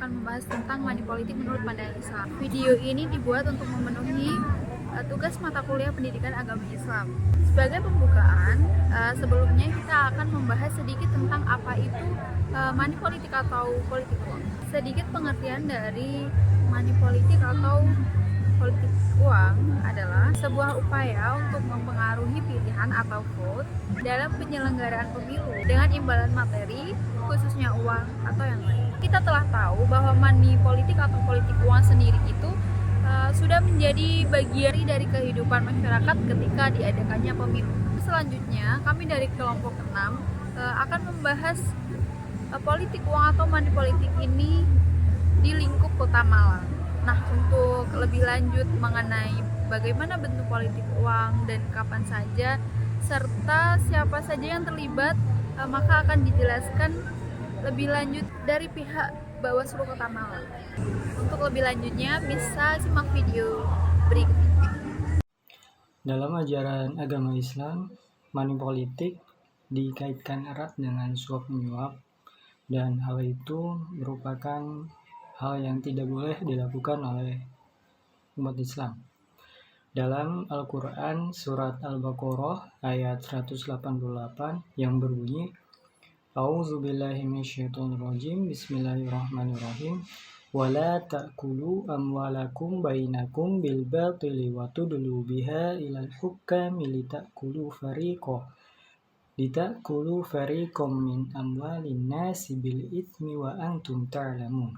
akan membahas tentang money politik menurut pandangan Islam. Video ini dibuat untuk memenuhi tugas mata kuliah pendidikan agama Islam. Sebagai pembukaan, sebelumnya kita akan membahas sedikit tentang apa itu money politik atau politik uang. Sedikit pengertian dari money politik atau politik uang adalah sebuah upaya untuk mempengaruhi pilihan atau vote dalam penyelenggaraan pemilu dengan imbalan materi, khususnya uang atau yang lain. Kita telah tahu bahwa money politik atau politik uang sendiri itu sudah menjadi bagian dari kehidupan masyarakat ketika diadakannya pemilu. Selanjutnya, kami dari kelompok 6 akan membahas politik uang atau money politik ini di lingkup Kota Malang. Nah, untuk lebih lanjut mengenai bagaimana bentuk politik uang dan kapan saja, serta siapa saja yang terlibat, maka akan dijelaskan lebih lanjut dari pihak Bawaslu Kota Malang. Untuk lebih lanjutnya bisa simak video berikut ini. Dalam ajaran agama Islam, money politik dikaitkan erat dengan suap menyuap, dan hal itu merupakan hal yang tidak boleh dilakukan oleh umat Islam. Dalam Al-Quran Surat Al-Baqarah ayat 188 yang berbunyi, A'udzubillahi minasyaitonirrajim, Bismillahirrahmanirrahim, wala ta'kulu amwalakum bainakum bil batili wa tudlu biha ilal hukami litakulu fariqom min amwalin nasi bil itsmi wa antum ta'lamun.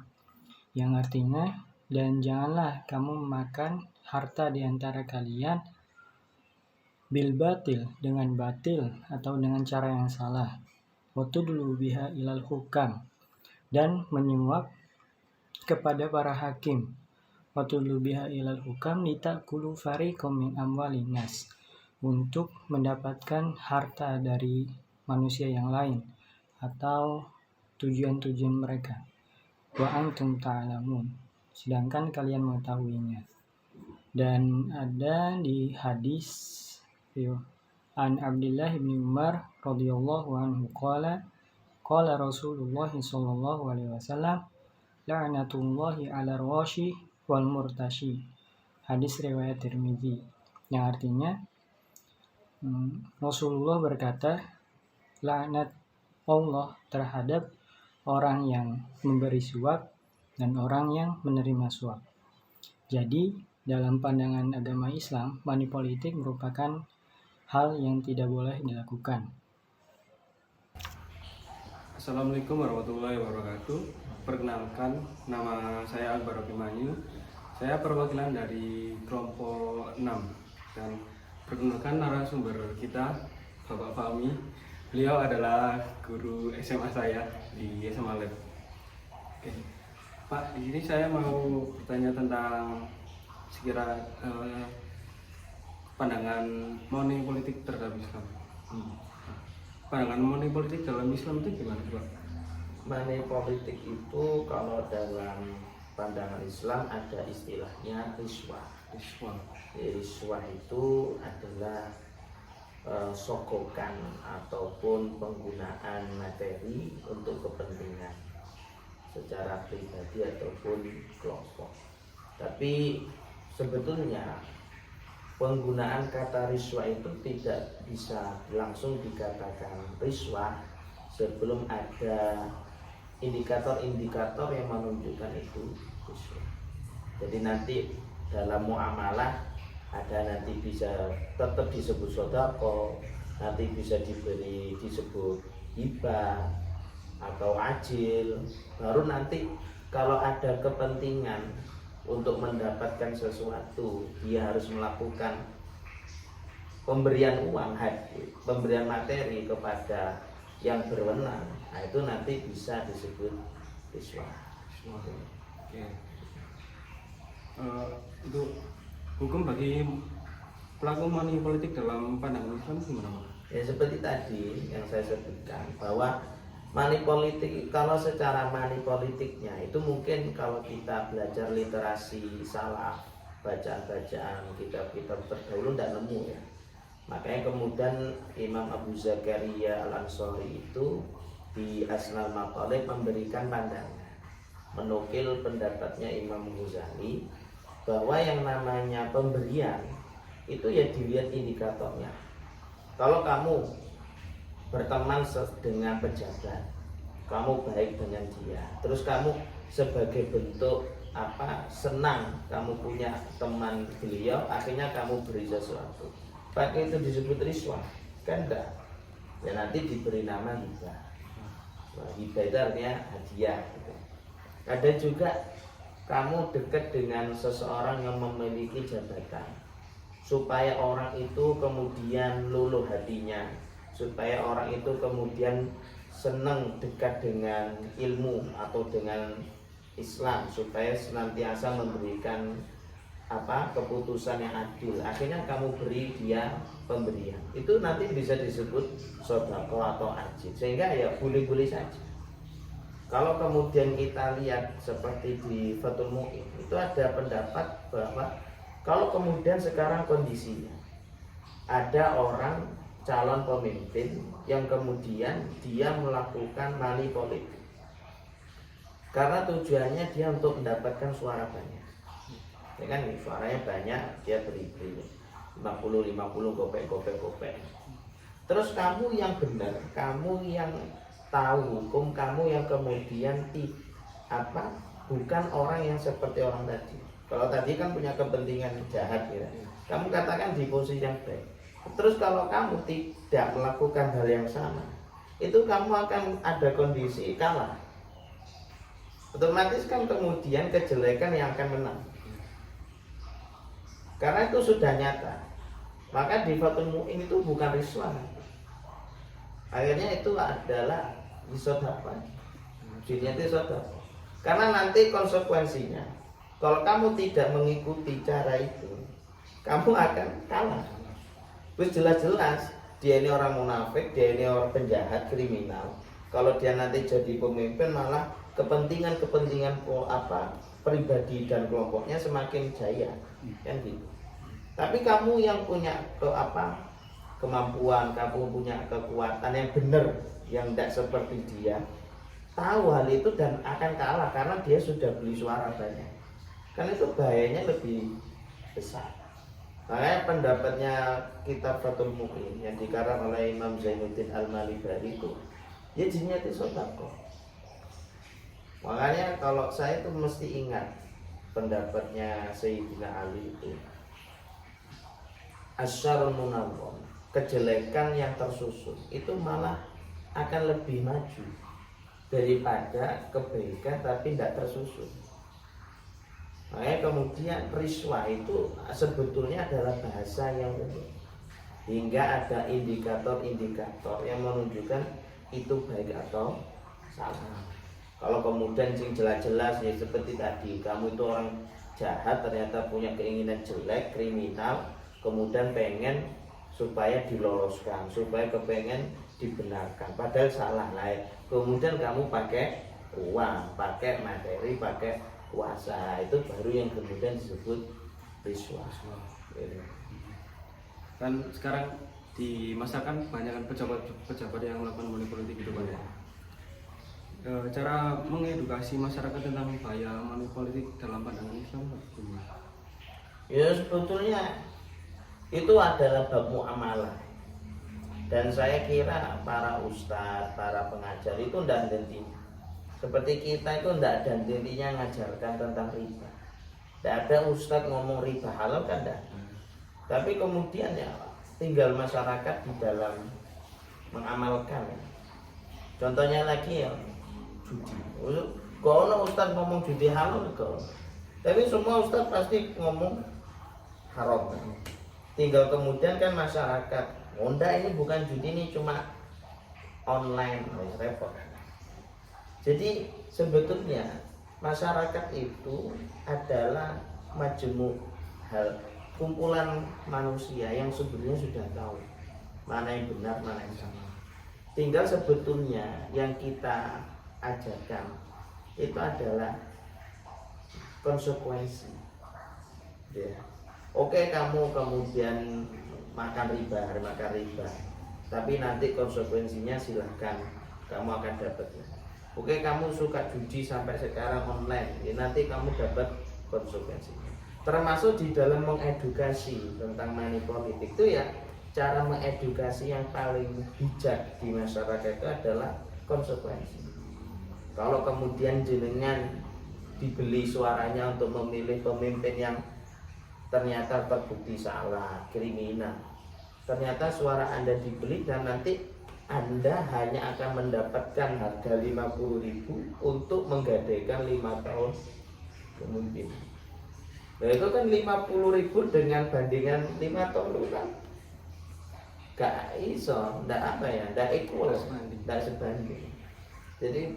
Yang artinya, dan janganlah kamu memakan harta di antara kalian bil batil, dengan batil atau dengan cara yang salah, wa tudlu biha ilal hukam, dan menyuap kepada para hakim, wa tudlu biha ilal hukam litakulu fariqom min amwalin nas, untuk mendapatkan harta dari manusia yang lain atau tujuan-tujuan mereka. Wa antum ta'lamun, sedangkan kalian mengetahuinya. Dan ada di hadis an Abdullah bin Umar radhiyallahu anhu qala Rasulullah sallallahu alaihi wasallam la'natullahi 'ala rashi wal murtashi. Hadis riwayat Tirmidzi, yang artinya Rasulullah berkata, laknat Allah terhadap orang yang memberi suap dan orang yang menerima suap. Jadi, dalam pandangan agama Islam, money politik merupakan hal yang tidak boleh dilakukan. Assalamualaikum warahmatullahi wabarakatuh. Perkenalkan, nama saya Akbar Abimanyu. Saya perwakilan dari kelompok 6. Dan perkenalkan narasumber kita, Bapak Fahmi. Beliau adalah guru SMA saya di SMA Lab. Oke. Pak, di sini saya mau bertanya tentang sekira pandangan money politik terhadap Islam. Pandangan money politik dalam Islam itu gimana, Pak? Money politik itu kalau dalam pandangan Islam ada istilahnya riswah. Riswah itu adalah sogokan ataupun penggunaan materi untuk kepentingan secara pribadi ataupun kelompok. Tapi sebetulnya penggunaan kata riswah itu tidak bisa langsung dikatakan riswah sebelum ada indikator-indikator yang menunjukkan itu riswah. Jadi nanti dalam muamalah ada nanti bisa tetap disebut sodako, nanti bisa disebut hibah atau ajil, baru nanti kalau ada kepentingan untuk mendapatkan sesuatu, dia harus melakukan pemberian uang, pemberian materi kepada yang berwenang. Nah, itu nanti bisa disebut riswah. Oke. Untuk hukum bagi pelaku money politik dalam pandangan Islam gimana, Pak? Ya seperti tadi yang saya sebutkan bahwa money politik, kalau secara money politiknya itu mungkin kalau kita belajar literasi salaf, bacaan-bacaan kitab-kitab terdahulu tidak nemu ya. Makanya kemudian Imam Abu Zakaria Al-Ansari itu di Asnal Maqalib memberikan pandangan menukil pendapatnya Imam Ghazali bahwa yang namanya pemberian itu ya dilihat indikatornya. Kalau kamu berteman dengan pejabat, kamu baik dengan dia, terus kamu sebagai bentuk senang kamu punya teman beliau, akhirnya kamu beri sesuatu, pakai itu disebut riswah kan? Enggak ya, nanti diberi nama hibah. Hibah itu artinya hadiah gitu. Ada juga kamu dekat dengan seseorang yang memiliki jabatan, supaya orang itu kemudian luluh hatinya, supaya orang itu kemudian senang dekat dengan ilmu atau dengan Islam, supaya senantiasa memberikan keputusan yang adil, akhirnya kamu beri dia pemberian, itu nanti bisa disebut sodako atau ajid, sehingga ya boleh-boleh saja. Kalau kemudian kita lihat seperti di Fathul Mu'in, itu ada pendapat bahwa kalau kemudian sekarang kondisinya ada orang calon pemimpin yang kemudian dia melakukan money politik karena tujuannya dia untuk mendapatkan suara banyak, ya kan, suaranya banyak, dia beri 50 kopek. Terus kamu yang benar, kamu yang tahu hukum, kamu yang kemudian bukan orang yang seperti orang tadi. Kalau tadi kan punya kepentingan jahat ya, kamu katakan di posisi yang baik. Terus kalau kamu tidak melakukan hal yang sama, itu kamu akan ada kondisi kalah. Otomatis kan kemudian kejelekan yang akan menang, karena itu sudah nyata. Maka di Fathul Mu'in itu bukan riswah, akhirnya itu adalah sodaqah, itu sodaqah. Karena nanti konsekuensinya, kalau kamu tidak mengikuti cara itu, kamu akan kalah. Terus jelas-jelas dia ini orang munafik, dia ini orang penjahat, kriminal. Kalau dia nanti jadi pemimpin, malah kepentingan pribadi dan kelompoknya semakin jaya, kan gitu. Tapi kamu yang punya kemampuan, kamu punya kekuatan yang benar, yang tidak seperti dia, tahu hal itu dan akan kalah karena dia sudah beli suara banyak. Kan itu bahayanya lebih besar. Makanya pendapatnya kitab Fathul Mu'in yang dikarang oleh Imam Zainuddin Al-Malibari itu ya jinyati sodako. Makanya kalau saya itu mesti ingat pendapatnya Sayyidina Ali itu, asyarul munawwam, kejelekan yang tersusun itu malah akan lebih maju daripada kebaikan tapi tidak tersusun. Makanya kemudian riswah itu sebetulnya adalah bahasa yang umum, hingga ada indikator-indikator yang menunjukkan itu baik atau salah. Kalau kemudian jelas-jelas ya seperti tadi, kamu itu orang jahat, ternyata punya keinginan jelek, kriminal, kemudian pengen supaya diloloskan, supaya kepengen dibenarkan, padahal salah lah. Kemudian kamu pakai uang, pakai materi, pakai kuasa, itu baru yang kemudian disebut riswah. Kan sekarang di masyarakat banyak kan pejabat yang melakukan money politik itu banyak. Cara mengedukasi masyarakat tentang bahaya money politik dalam pandangan Islam bagaimana? Ya sebetulnya itu adalah bab muamalah, dan saya kira para ustadz, para pengajar itu tidak henti. Seperti kita itu tidak ada hentinya ngajarkan tentang riba. Tidak ada ustadz ngomong riba halal kan tidak. Tapi kemudian ya tinggal masyarakat di dalam mengamalkan. Contohnya lagi ya judi. Kalau ustadz ngomong judi halal kok, tapi semua ustadz pasti ngomong haram. Tinggal kemudian kan masyarakat, ini bukan judi, ini cuma online, repot. Jadi sebetulnya masyarakat itu adalah majmu hal, kumpulan manusia yang sebetulnya sudah tahu mana yang benar, mana yang salah. Tinggal sebetulnya yang kita ajarkan itu adalah konsekuensi. Ya. Oke, kamu kemudian makan riba, tapi nanti konsekuensinya silahkan kamu akan dapatnya. Oke, kamu suka judi sampai sekarang online, ya nanti kamu dapat konsekuensinya. Termasuk di dalam mengedukasi tentang money politik itu ya, cara mengedukasi yang paling bijak di masyarakat itu adalah konsekuensi. Kalau kemudian jenengan dibeli suaranya untuk memilih pemimpin yang ternyata terbukti salah, kriminal, ternyata suara Anda dibeli dan nanti Anda hanya akan mendapatkan harga 50.000 untuk menggadaikan 5 tahun kemudian. Nah itu kan 50.000 dengan bandingan 5 tahun itu kan gak iso, ndak apa ya, ndak equal, ndak sebanding. Jadi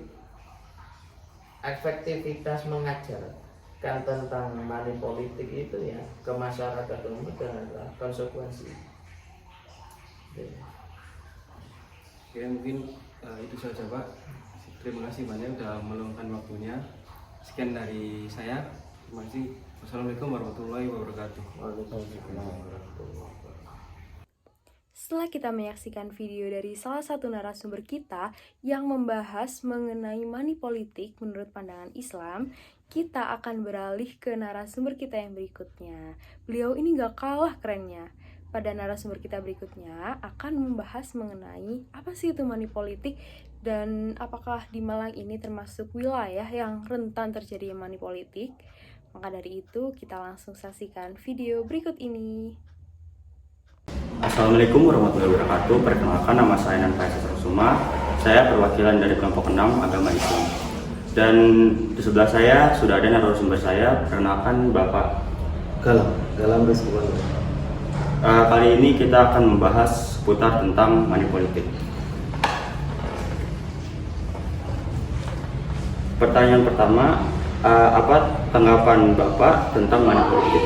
efektivitas mengajarkan tentang money politik itu ya ke masyarakat umum adalah konsekuensi. Oke, mungkin itu saja Pak. Terima kasih banyak sudah meluangkan waktunya. Sekian dari saya. Terima kasih. Wassalamualaikum warahmatullahi wabarakatuh. Waalaikumsalam warahmatullahi wabarakatuh. Setelah kita menyaksikan video dari salah satu narasumber kita yang membahas mengenai money politik menurut pandangan Islam, kita akan beralih ke narasumber kita yang berikutnya. Beliau ini gak kalah kerennya. Pada narasumber kita berikutnya akan membahas mengenai apa sih itu money politik dan apakah di Malang ini termasuk wilayah yang rentan terjadi money politik. Maka dari itu kita langsung saksikan video berikut ini. Assalamualaikum warahmatullahi wabarakatuh. Perkenalkan, nama saya Nan Faisal Suma. Saya perwakilan dari kelompok 6 agama Islam. Dan di sebelah saya sudah ada narasumber saya. Perkenalkan Bapak Galam Rizky. Kali ini kita akan membahas seputar tentang money politik. Pertanyaan pertama, apa tanggapan Bapak tentang money politik?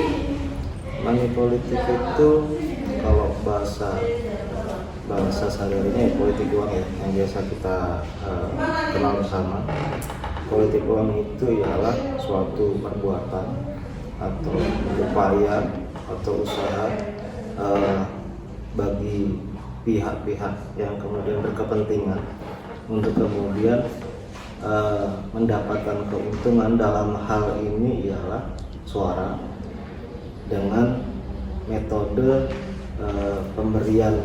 Money politik itu kalau bahasa sehari-harinya ya politik uang ya, yang biasa kita kenal bersama. Politik uang itu ialah suatu perbuatan atau upaya atau usaha bagi pihak-pihak yang kemudian berkepentingan untuk kemudian mendapatkan keuntungan. Dalam hal ini ialah suara dengan metode pemberian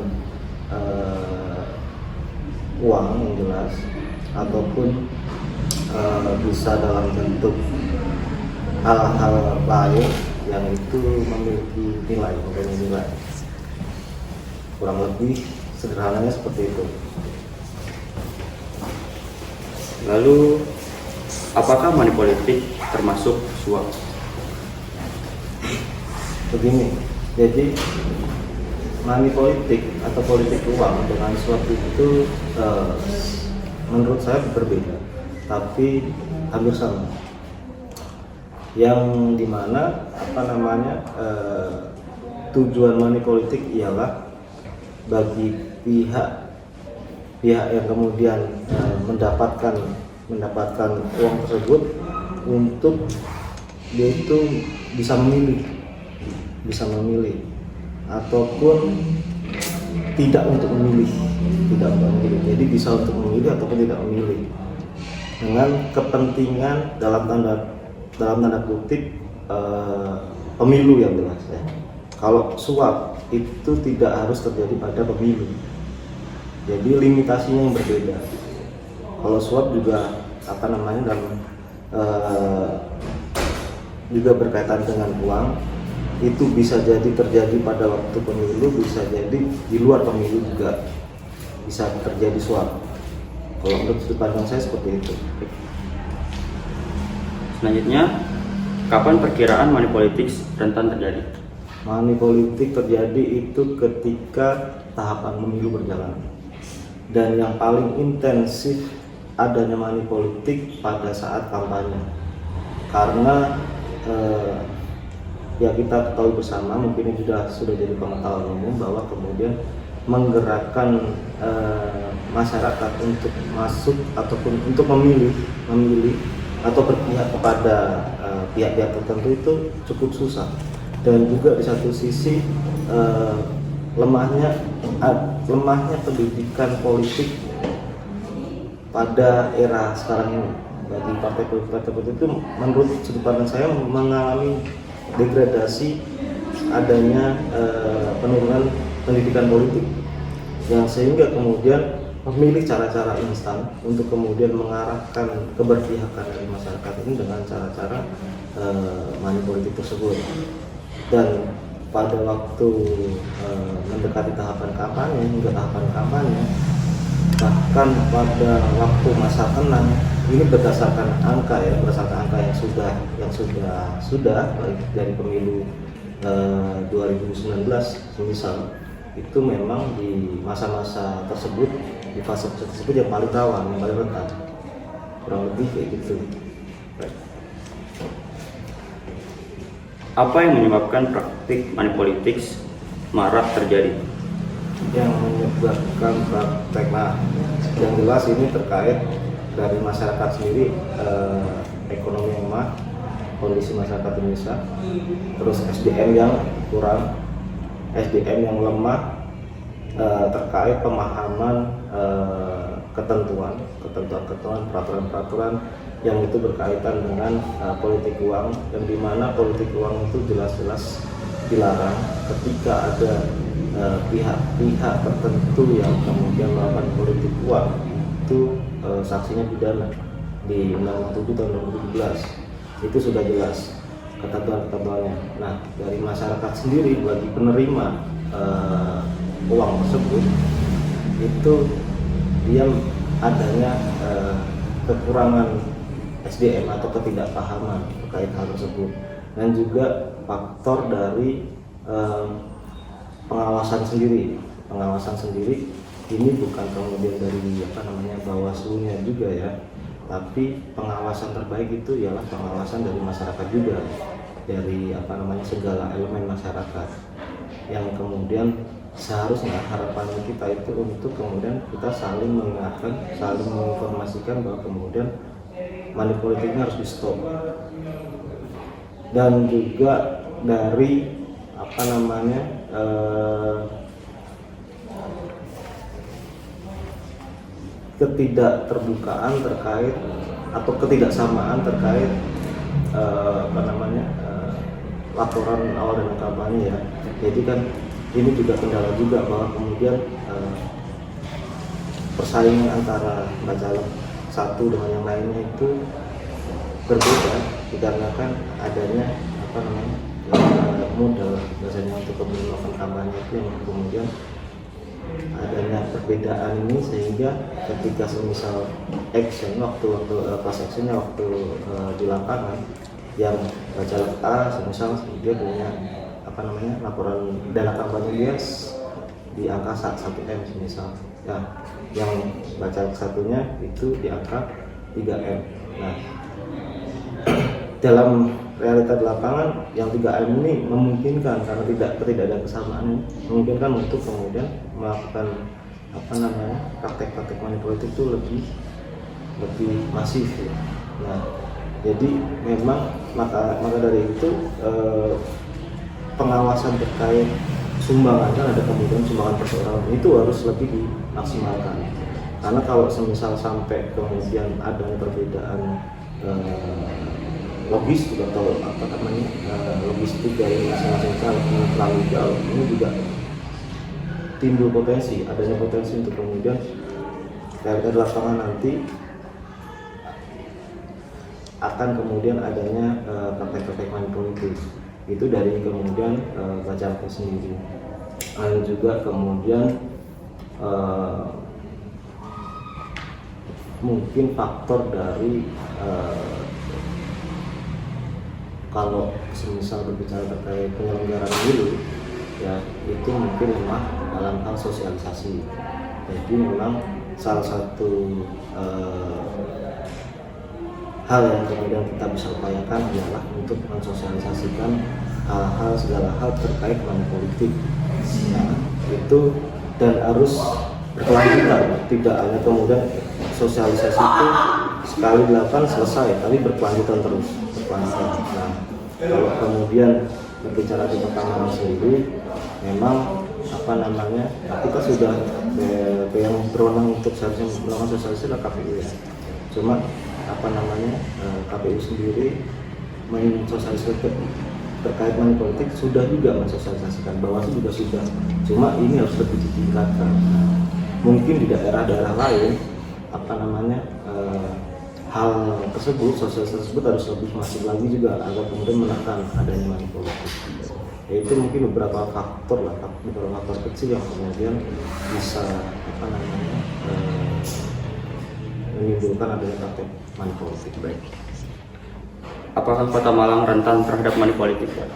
uang yang jelas, ataupun bisa dalam bentuk hal-hal lain yang itu memiliki nilai, kurang lebih sederhananya seperti itu. Lalu, apakah money politik termasuk suap? Begini, jadi money politik atau politik uang dengan suap itu menurut saya berbeda, tapi hampir sama. Yang dimana tujuan money politik ialah bagi pihak yang kemudian mendapatkan uang tersebut untuk dia itu bisa memilih ataupun tidak untuk memilih. Jadi bisa untuk memilih ataupun tidak memilih dengan kepentingan dalam tanda kutip pemilu yang jelas ya. Kalau suap itu tidak harus terjadi pada pemilu, jadi limitasinya yang berbeda. Kalau suap juga juga berkaitan dengan uang, itu bisa jadi terjadi pada waktu pemilu, bisa jadi di luar pemilu juga bisa terjadi suap. Kalau menurut sudut pandang saya seperti itu. Selanjutnya, kapan perkiraan money politik rentan terjadi? Money politik terjadi itu ketika tahapan pemilu berjalan. Dan yang paling intensif adanya money politik pada saat kampanye. Karena ya kita ketahui bersama, mungkin ini sudah jadi pengetahuan umum bahwa kemudian menggerakkan masyarakat untuk masuk ataupun untuk memilih atau berpihak kepada pihak-pihak tertentu itu cukup susah. Dan juga di satu sisi lemahnya pendidikan politik pada era sekarang ini bagi partai politik itu menurut sudut pandang saya mengalami degradasi adanya penurunan pendidikan politik yang sehingga kemudian memilih cara-cara instan untuk kemudian mengarahkan keberpihakan dari masyarakat ini dengan cara-cara money politik tersebut. Dan pada waktu mendekati tahapan kampanye hingga tahapan kampanye, bahkan pada waktu masa tenang, ini berdasarkan angka yang sudah baik dari pemilu 2019 misal, itu memang di masa-masa tersebut, di fase tersebut yang paling rawan, yang paling rentan, kurang lebih kayak gitu. Apa yang menyebabkan praktik money politics marak terjadi? Yang menyebabkan praktek, yang jelas ini terkait dari masyarakat sendiri, ekonomi yang lemah, kondisi masyarakat Indonesia, terus SDM yang kurang, SDM yang lemah, terkait pemahaman ketentuan, peraturan-peraturan yang itu berkaitan dengan politik uang, dan di mana politik uang itu jelas-jelas dilarang ketika ada pihak-pihak tertentu yang kemudian melakukan politik uang, itu sanksinya pidana di Undang-Undang 7 tahun 2017 itu sudah jelas ketentuan-ketentuannya. Nah, dari masyarakat sendiri bagi penerima uang tersebut itu dia adanya kekurangan SDM atau ketidakpahaman terkait hal tersebut, dan juga faktor dari pengawasan sendiri ini bukan kemudian dari Bawaslu-nya juga ya, tapi pengawasan terbaik itu ialah pengawasan dari masyarakat juga, dari segala elemen masyarakat, yang kemudian seharusnya harapannya kita itu untuk kemudian kita saling mengingatkan, saling menginformasikan bahwa kemudian money politiknya harus di stop, dan juga dari ketidakterbukaan terkait atau ketidaksamaan terkait laporan awal dan kampanye ya. Jadi kan ini juga kendala juga bahwa kemudian persaingan antara bacalek satu dengan yang lainnya itu berbeda dikarenakan adanya modal biasanya untuk melakukan kampanye itu, yang kemudian adanya perbedaan ini sehingga ketika semisal action waktu actionnya di lapangan, yang bacalek A semisal dia punya laporan dana kampanye dia di angka 1M semisal ya, yang bacalek satunya itu di angka 3M. Nah, dalam realita di lapangan yang 3M ini memungkinkan, karena ketidakadaan kesamaan, memungkinkan untuk kemudian melakukan praktek-praktek money politik itu lebih masif ya. Nah, jadi memang maka dari itu pengawasan terkait sumbangan, kan ada kemudian sumbangan perseorangan itu harus lebih dimaksimalkan, karena kalau semisal sampai kemudian adanya perbedaan logistik atau logistik dari masing-masing calon terlalu jauh, ini juga timbul adanya potensi untuk kemudian dari lapangan nanti akan kemudian adanya praktek-praktek money politik itu dari kemudian bacaleknya sendiri, dan juga kemudian mungkin faktor dari kalau semisal berbicara terkait penyelenggaraan pemilu ya, itu mungkin lemah dalam hal sosialisasi. Jadi memang salah satu hal yang kemudian kita bisa upayakan adalah untuk mensosialisasikan segala hal terkait money politik. Nah, itu dan harus berkelanjutan, tidak hanya kemudian sosialisasi itu sekali dilakukan selesai, tapi berkelanjutan terus. Nah, kalau kemudian berbicara di pertama sendiri, memang apa namanya, kita sudah yang berwenang untuk seharusnya melakukan sosialisasi adalah KPU ya. Cuma apa namanya, KPU sendiri mensosialisasikan terkait money politik sudah juga mensosialisasikan, Bawaslu juga sudah. Cuma ini harus lebih ditingkatkan. Mungkin di daerah-daerah lain apa namanya, hal tersebut, sosialisasi tersebut harus lebih masif lagi juga agar kemudian menekan adanya money politik. Ya, itu mungkin beberapa faktor lah, beberapa faktor kecil yang kemudian bisa apa namanya, menimbulkan adanya praktek money politik. Baik. Apakah Kota Malang rentan terhadap money politik, Pak?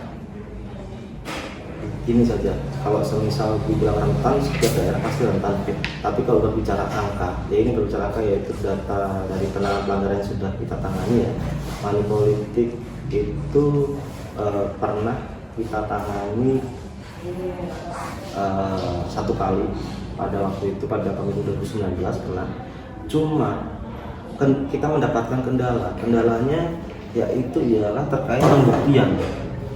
Ini saja, kalau semisal dibilang rentan, setiap daerah pasti rentan. Tapi kalau berbicara angka, ya ini berbicara angka, yaitu data dari penanganan pelanggaran yang sudah kita tangani ya. Money politik itu pernah kita tangani satu kali pada waktu itu, pada pemilu 2019 pernah. Cuma kita mendapatkan kendalanya yaitu ialah terkait pembuktian.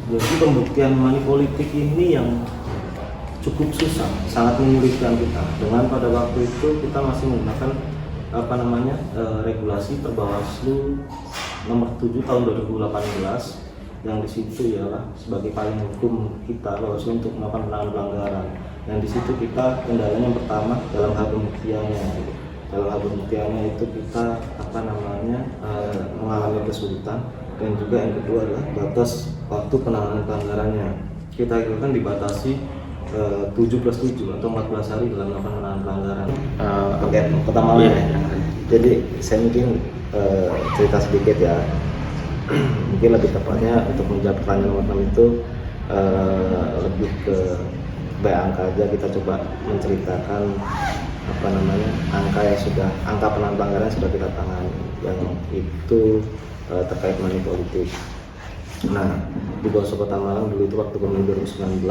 Jadi pembuktian money politik ini yang cukup susah, sangat menyulitkan kita. Dengan pada waktu itu kita masih menggunakan apa namanya, regulasi Perbawaslu nomor 7 tahun 2018 yang di situ ialah sebagai payung hukum kita Bawaslu untuk melakukan penanganan pelanggaran. Yang di situ kita kendalanya yang pertama dalam hal pembuktiannya. Dalam hal pembuktiannya itu kita apa namanya, mengalami kesulitan, dan juga yang kedua adalah batas waktu penanganan pelanggarannya. Kita akan dibatasi 7+7 atau 14 hari dalam melakukan penanganan pelanggaran. Oke, Pertama ya. Jadi saya mungkin cerita sedikit ya. Mungkin lebih tepatnya untuk menjawab pertanyaan nomor 6 itu lebih ke angka aja. Kita coba menceritakan apa namanya, angka penanganan pelanggaran yang sudah kita tangani, yang itu terkait money politik. Nah, di Bawaslu Kota Malang dulu itu waktu pemilu 2019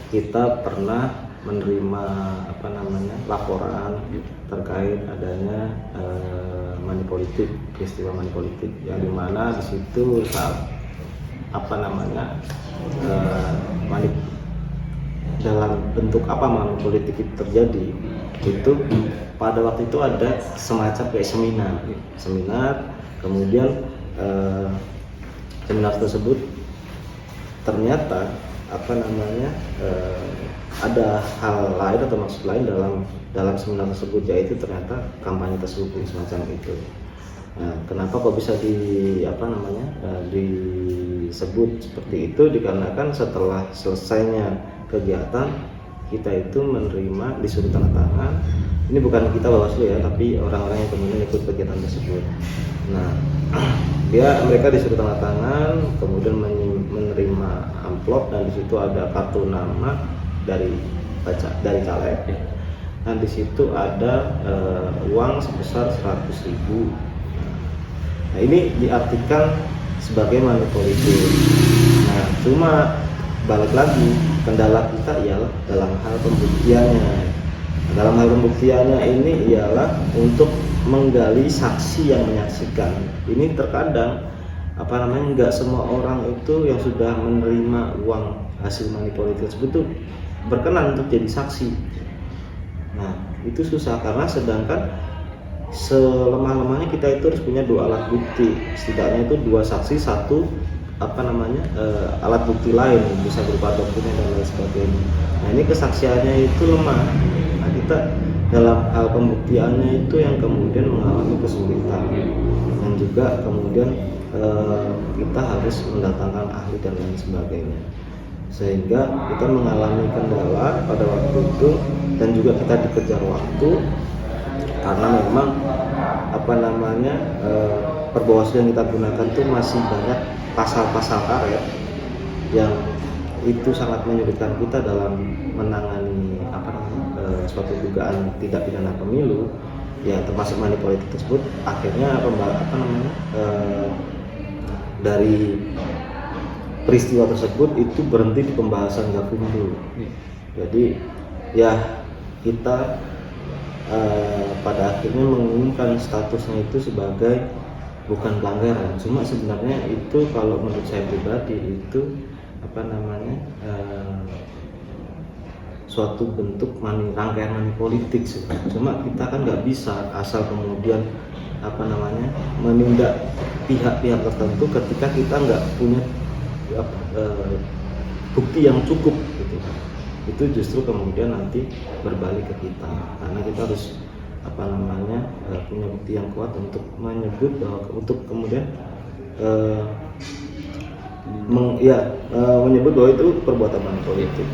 kita pernah menerima apa namanya, laporan terkait adanya money politik, peristiwa money politik, yang dimana di situ saat apa namanya, dalam bentuk apa money politik itu terjadi, itu pada waktu itu ada semacam kayak seminar, kemudian seminar tersebut ternyata apa namanya, ada hal lain atau maksud lain dalam seminar tersebut, yaitu ternyata kampanye terselubung semacam itu. Nah, kenapa kok bisa disebut seperti itu? Dikarenakan setelah selesainya kegiatan kita itu menerima, disuruh tanda tangan. Ini bukan kita Bawaslu ya, tapi orang-orang yang kemudian ikut kegiatan tersebut. Nah, mereka disuruh tanda tangan, kemudian menerima amplop, dan di situ ada kartu nama dari caleg. Dan di situ ada uang sebesar 100.000. Nah, ini diartikan sebagai money politik. Nah, cuma balik lagi, kendala kita ialah dalam hal pembuktiannya. Dalam hal pembuktiannya ini ialah untuk menggali saksi yang menyaksikan. Ini terkadang apa namanya, nggak semua orang itu yang sudah menerima uang hasil money politik tersebut itu berkenan untuk jadi saksi. Nah, itu susah, karena sedangkan selemah-lemahnya kita itu harus punya 2 alat bukti, setidaknya itu 2 saksi, 1 alat bukti lain, bisa berupa dokumen dan lain sebagainya. Nah, ini kesaksiannya itu lemah. Nah, kita dalam hal pembuktiannya itu yang kemudian mengalami kesulitan, dan juga kemudian kita harus mendatangkan ahli dan lain sebagainya, sehingga kita mengalami kendala pada waktu itu, dan juga kita dikejar waktu karena memang apa namanya, Perbawaslu yang kita gunakan itu masih banyak pasal-pasal karet yang itu sangat menyulitkan kita dalam menangani suatu dugaan tidak pidana pemilu, ya termasuk money politik tersebut. Akhirnya dari peristiwa tersebut itu berhenti di pembahasan Gakumdu. Jadi ya kita pada akhirnya mengumumkan statusnya itu sebagai bukan pelanggaran. Cuma sebenarnya itu kalau menurut saya pribadi itu suatu bentuk rangkaian money politik sih. Cuma kita kan nggak bisa asal kemudian menindak pihak-pihak tertentu ketika kita nggak punya bukti yang cukup gitu. Itu justru kemudian nanti berbalik ke kita, karena kita harus punya bukti yang kuat untuk menyebut bahwa untuk kemudian menyebut bahwa itu perbuatan money politik.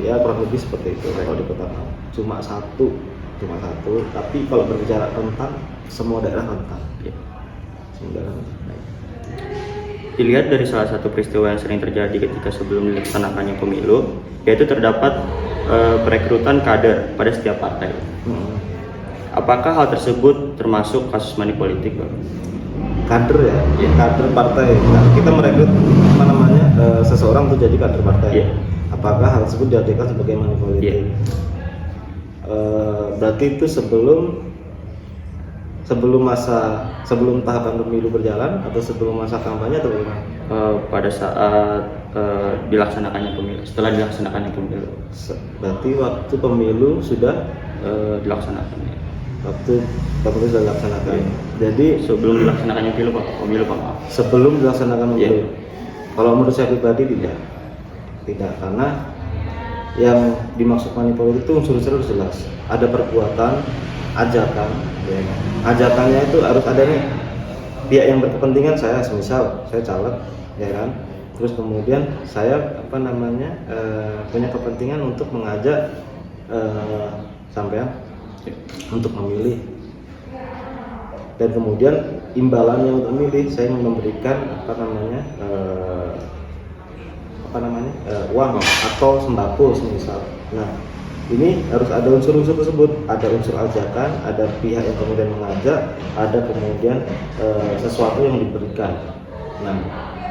Ya kurang lebih seperti itu kalau di Kota Malang. Cuma satu, tapi kalau berbicara rentan, semua daerah rentan. Semua daerah rentan. Dilihat dari salah satu peristiwa yang sering terjadi ketika sebelum dilaksanakannya pemilu, yaitu terdapat perekrutan kader pada setiap partai. Apakah hal tersebut termasuk kasus money politik, Bang? Kader ya, kader partai. Nah, kita merekrut seseorang untuk jadi kader partai. Apakah hal tersebut diartikan sebagai money politik? Berarti itu sebelum tahapan pemilu berjalan atau sebelum masa kampanye atau bagaimana? Pada saat dilaksanakannya pemilu, setelah dilaksanakannya pemilu. Berarti waktu pemilu sudah dilaksanakan. Waktu pemilu sudah dilaksanakan. Jadi sebelum dilaksanakannya pemilu Pak. Sebelum dilaksanakan pemilu. Kalau menurut saya pribadi tidak, karena yang dimaksud money politik itu unsur-unsur harus jelas. Ada perbuatan, ajakan, ya. Ajakannya itu harus ada nih pihak yang berkepentingan, saya caleg, ya kan. Terus kemudian saya punya kepentingan untuk mengajak sampean untuk memilih, dan kemudian imbalannya untuk memilih saya memberikan uang atau sembako semisal. Nah, ini harus ada unsur-unsur tersebut, ada unsur ajakan, ada pihak yang kemudian mengajak, ada kemudian sesuatu yang diberikan. Nah,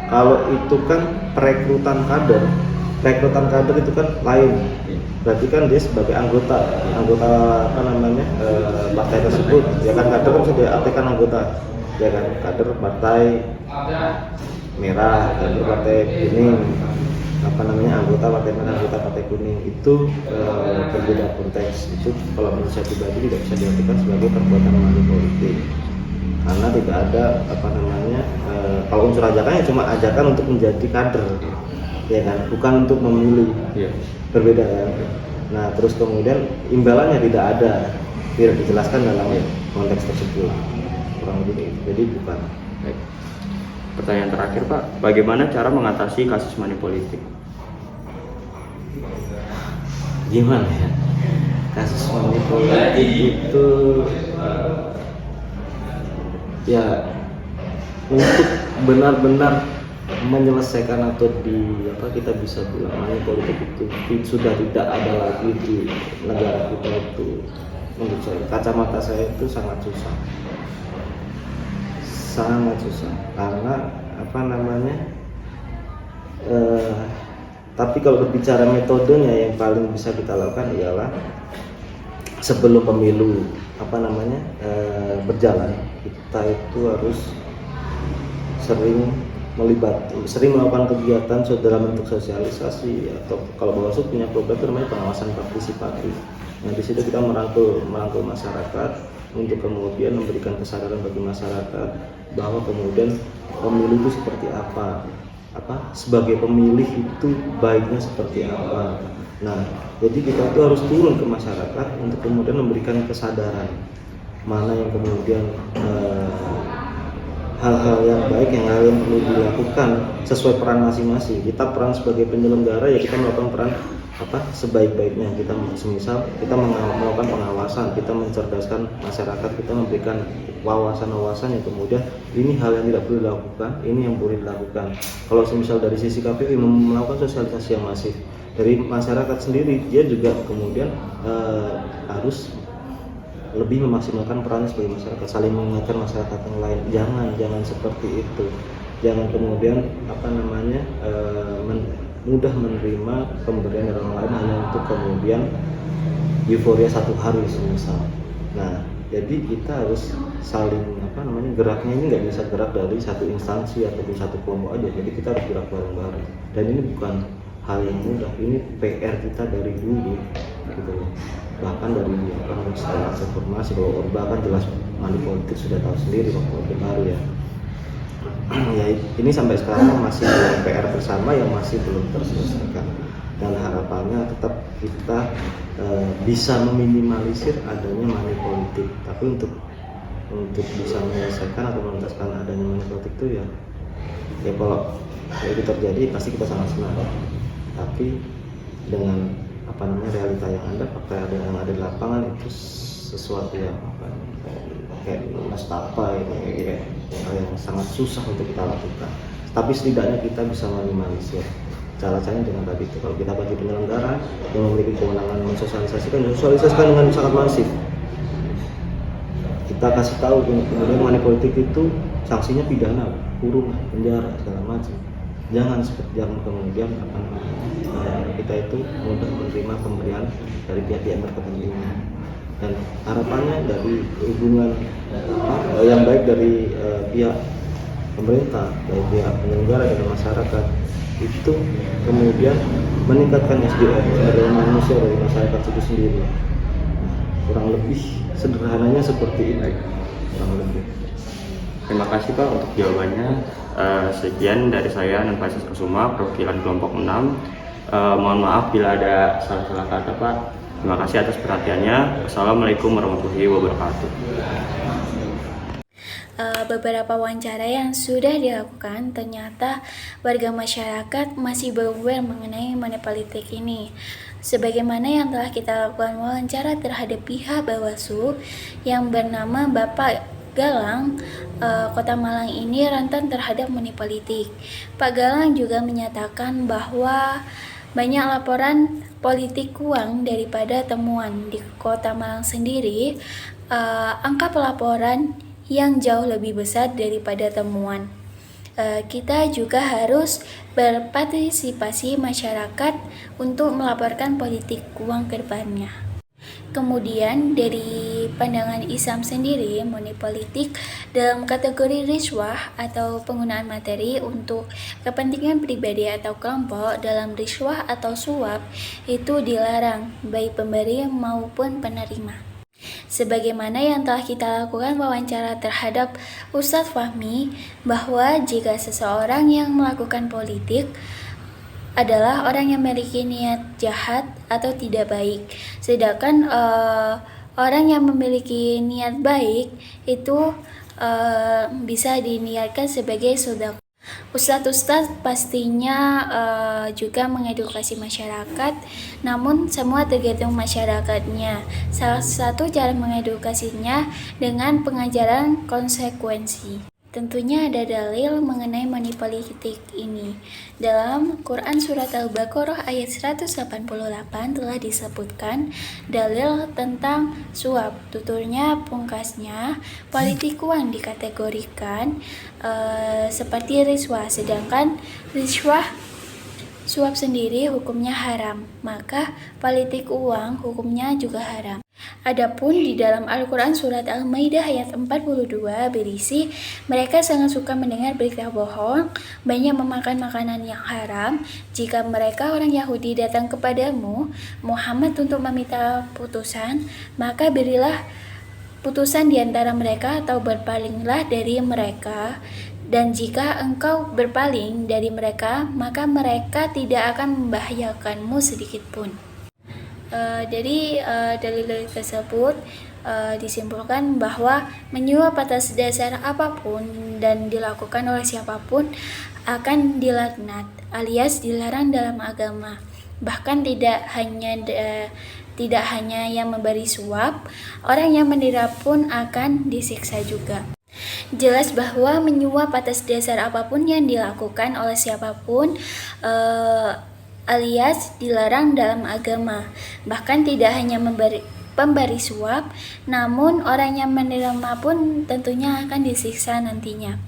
kalau itu kan perekrutan kader itu kan lain. Berarti kan dia sebagai anggota partai tersebut, ya kan. Kader kan bisa diartikan anggota, ya kan. Kader partai merah, kader partai kuning, anggota partai merah, anggota partai kuning, itu berbeda konteks. Itu kalau menurut saya pribadi tidak bisa diartikan sebagai perbuatan money politik, karena tidak ada kalau unsur ajakannya cuma ajakan untuk menjadi kader, ya kan, bukan untuk memilih. Berbeda kan. Nah, terus kemudian imbalannya tidak dijelaskan dalam konteks tersebut, kurang lebih itu. Jadi bukan. Baik. Pertanyaan terakhir Pak, bagaimana cara mengatasi kasus money politik? Gimana ya? Kasus money politik itu ya untuk benar-benar menyelesaikan atau kita bisa bilang money politik itu sudah tidak ada lagi di negara kita itu, menurut saya, kacamata saya itu sangat susah karena tapi kalau berbicara metodenya yang paling bisa kita lakukan ialah sebelum pemilu berjalan, kita itu harus sering melakukan kegiatan dalam bentuk sosialisasi, atau kalau Bawaslu punya program itu namanya pengawasan partisipatif. Nah, di situ kita merangkul masyarakat untuk kemudian memberikan kesadaran bagi masyarakat bahwa kemudian pemilu itu seperti apa, sebagai pemilih itu baiknya seperti apa. Nah, jadi kita itu harus turun ke masyarakat untuk kemudian memberikan kesadaran mana yang kemudian hal-hal yang baik, hal yang perlu dilakukan sesuai peran masing-masing. Kita peran sebagai penyelenggara, ya kita melakukan peran sebaik-baiknya. Kita semisal kita melakukan pengawasan, kita mencerdaskan masyarakat, kita memberikan wawasan-wawasan yang kemudian ini hal yang tidak perlu dilakukan, ini yang boleh dilakukan. Kalau semisal dari sisi KPU melakukan sosialisasi yang masif, dari masyarakat sendiri dia juga kemudian harus lebih memaksimalkan perannya sebagai masyarakat, saling mengingatkan masyarakat yang lain. Jangan seperti itu. Jangan kemudian mudah menerima pemberian orang lain hanya untuk kemudian euforia satu hari semisal. Nah, jadi kita harus saling geraknya ini nggak bisa gerak dari satu instansi ataupun satu kelompok aja. Jadi kita harus gerak bareng-bareng. Dan ini bukan hal yang mudah. Ini PR kita dari dulu. gitu ya. Bahkan dari setelah reformasi, kalau Orba kan jelas money politik sudah tahu sendiri waktu Orde Baru ya. Ya ini sampai sekarang masih PR bersama yang masih belum terselesaikan, dan harapannya tetap kita bisa meminimalisir adanya money politik. Tapi untuk bisa menyelesaikan atau menuntaskan adanya money politik itu ya kalau itu terjadi pasti kita sangat senang, tapi dengan realita yang ada, fakta yang ada di lapangan itu sesuatu yang kayak nestapa kayak yang sangat susah untuk kita lakukan. Tapi setidaknya kita bisa minimalisir. Caranya dengan tadi itu, kalau kita bagi penyelenggara yang memiliki kewenangan mensosialisasikan dengan sangat masif. Kita kasih tahu kemudian money politik itu sanksinya pidana, kurungan, penjara, segala macam. Jangan kemudian kita itu mudah menerima pemberian dari pihak-pihak berkepentingan. Dan harapannya dari hubungan yang baik dari pihak pemerintah, dari pihak penyelenggara dan masyarakat itu kemudian meningkatkan SDM dari manusia, dari masyarakat itu sendiri. Kurang lebih sederhananya seperti ini. Kurang lebih. Terima kasih Pak untuk jawabannya. Sekian dari saya, Nanfasis Kusuma, perwakilan kelompok 6. Mohon maaf bila ada salah-salah kata Pak. Terima kasih atas perhatiannya. Wassalamualaikum warahmatullahi wabarakatuh. Beberapa wawancara yang sudah dilakukan, ternyata warga masyarakat masih aware mengenai money politik ini. Sebagaimana yang telah kita lakukan wawancara terhadap pihak Bawaslu yang bernama Bapak Galang, Kota Malang ini rentan terhadap money politik. Pak Galang juga menyatakan bahwa banyak laporan politik uang daripada temuan di Kota Malang sendiri, angka pelaporan yang jauh lebih besar daripada temuan. Kita juga harus berpartisipasi masyarakat untuk melaporkan politik uang ke depannya. Kemudian dari pandangan Islam sendiri, money politik dalam kategori riswah atau penggunaan materi untuk kepentingan pribadi atau kelompok dalam riswah atau suap itu dilarang baik pemberi maupun penerima. Sebagaimana yang telah kita lakukan wawancara terhadap Ustadz Fahmi, bahwa jika seseorang yang melakukan politik adalah orang yang memiliki niat jahat atau tidak baik, sedangkan orang yang memiliki niat baik itu bisa diniatkan sebagai sedekah. Ustadz pastinya juga mengedukasi masyarakat, namun semua tergantung masyarakatnya. Salah satu cara mengedukasinya dengan pengajaran konsekuensi. Tentunya ada dalil mengenai money politik ini. Dalam Quran Surat Al-Baqarah ayat 188 telah disebutkan dalil tentang suap. Tuturnya pungkasnya, politik uang dikategorikan seperti riswah, sedangkan riswah suap sendiri hukumnya haram, maka politik uang hukumnya juga haram. Adapun di dalam Al-Quran Surat Al-Maidah ayat 42 berisi, mereka sangat suka mendengar berita bohong, banyak memakan makanan yang haram. Jika mereka orang Yahudi datang kepadamu, Muhammad, untuk meminta putusan, maka berilah putusan di antara mereka atau berpalinglah dari mereka. Dan jika engkau berpaling dari mereka, maka mereka tidak akan membahayakanmu sedikit pun. Dari dalil tersebut disimpulkan bahwa menyuap atas dasar apapun dan dilakukan oleh siapapun akan dilaknat, alias dilarang dalam agama. Bahkan tidak hanya yang memberi suap, orang yang menerima pun akan disiksa juga. Jelas bahwa menyuap atas dasar apapun yang dilakukan oleh siapapun alias dilarang dalam agama. Bahkan tidak hanya pemberi suap, namun orang yang menerima pun tentunya akan disiksa nantinya.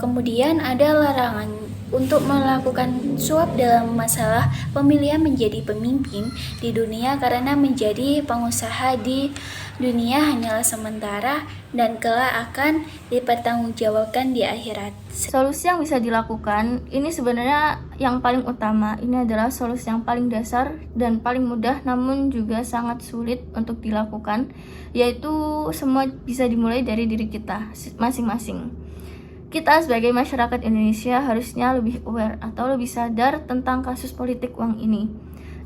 Kemudian ada larangan untuk melakukan suap dalam masalah pemilihan menjadi pemimpin di dunia, karena menjadi pengusaha di dunia hanyalah sementara dan kelak akan dipertanggungjawabkan di akhirat. Solusi yang bisa dilakukan ini sebenarnya yang paling utama. Ini adalah solusi yang paling dasar dan paling mudah, namun juga sangat sulit untuk dilakukan, yaitu semua bisa dimulai dari diri kita masing-masing. Kita sebagai masyarakat Indonesia harusnya lebih aware atau lebih sadar tentang kasus politik uang ini.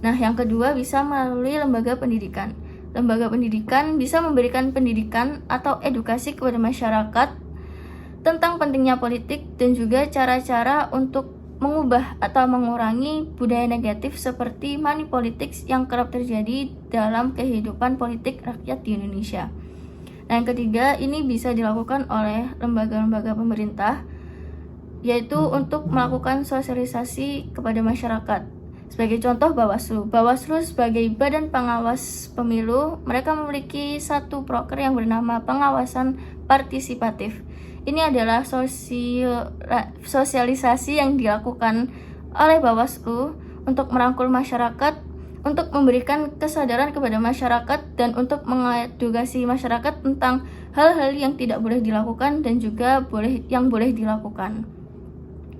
Nah, yang kedua bisa melalui lembaga pendidikan. Lembaga pendidikan bisa memberikan pendidikan atau edukasi kepada masyarakat tentang pentingnya politik dan juga cara-cara untuk mengubah atau mengurangi budaya negatif seperti money politics yang kerap terjadi dalam kehidupan politik rakyat di Indonesia. Nah, yang ketiga, ini bisa dilakukan oleh lembaga-lembaga pemerintah, yaitu untuk melakukan sosialisasi kepada masyarakat. Sebagai contoh, Bawaslu. Bawaslu sebagai badan pengawas pemilu, mereka memiliki satu proker yang bernama pengawasan partisipatif. Ini adalah sosialisasi yang dilakukan oleh Bawaslu untuk merangkul masyarakat, untuk memberikan kesadaran kepada masyarakat dan untuk mengedukasi masyarakat tentang hal-hal yang tidak boleh dilakukan dan juga yang boleh dilakukan.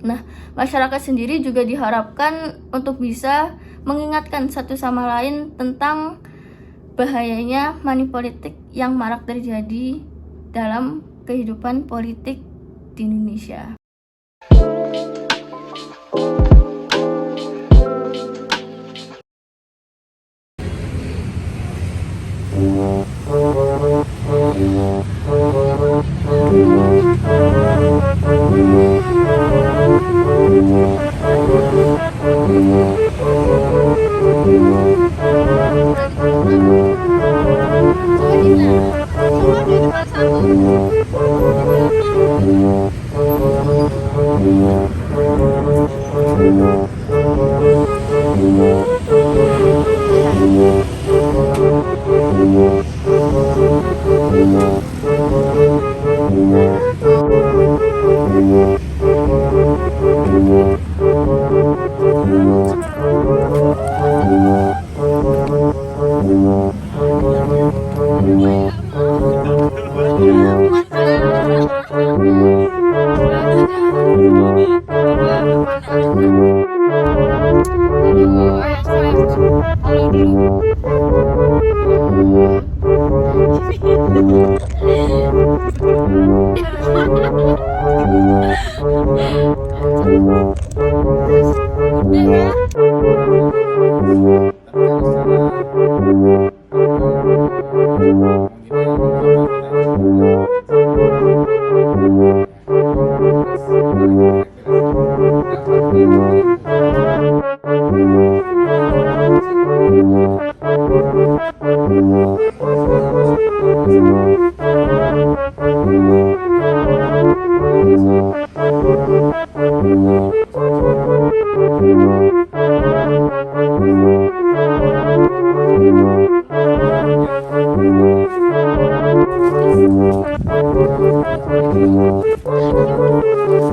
Nah, masyarakat sendiri juga diharapkan untuk bisa mengingatkan satu sama lain tentang bahayanya money politik yang marak terjadi dalam kehidupan politik di Indonesia.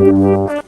Thank you.